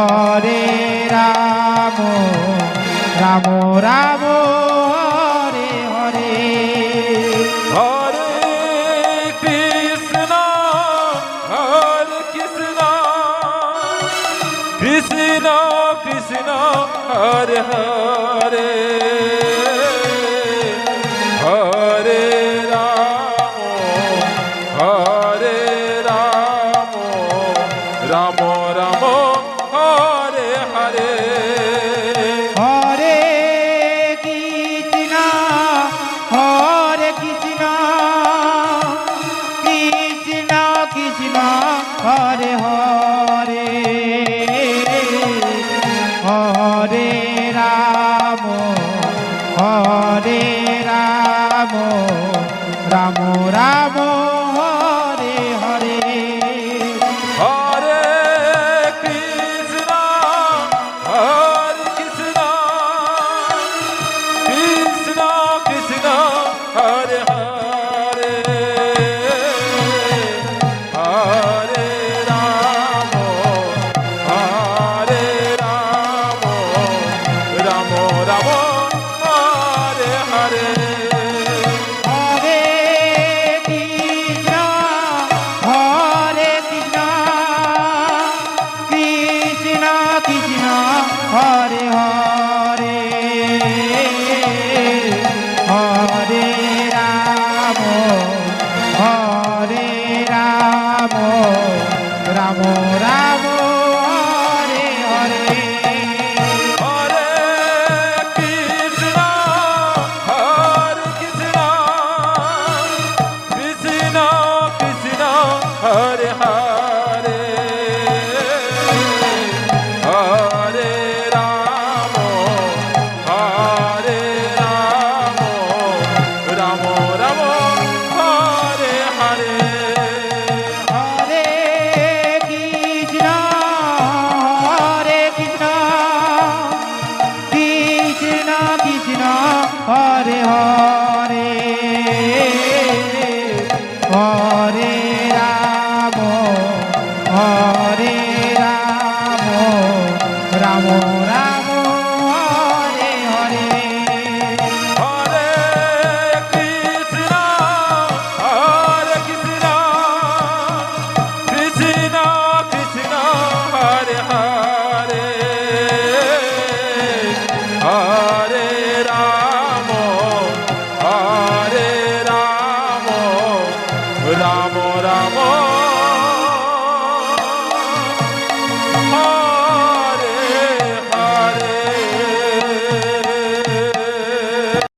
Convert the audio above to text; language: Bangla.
হরে রাম রাম রাম হরে হরে হরে কৃষ্ণ কৃষ্ণ কৃষ্ণ হরে হরে হরে রাম রাম রাম হরে হরে হরে কৃষ্ণ কৃষ্ণ কৃষ্ণ হরে হরে হরে রাম রাম রাম হরে হরে হরে কৃষ্ণ কৃষ্ণ কৃষ্ণ হরে হরে হরে রাম রাম রাম হরে হরে হরে কৃষ্ণ কৃষ্ণ কৃষ্ণ হরে হরে হরে রাম রাম রাম হরে হরে হরে কৃষ্ণ কৃষ্ণ কৃষ্ণ হরে হরে হরে রাম রাম রাম হরে হরে হরে কৃষ্ণ কৃষ্ণ কৃষ্ণ হরে হরে হরে রাম রাম রাম হরে হরে হরে কৃষ্ণ কৃষ্ণ কৃষ্ণ হরে হরে হরে রাম রাম রাম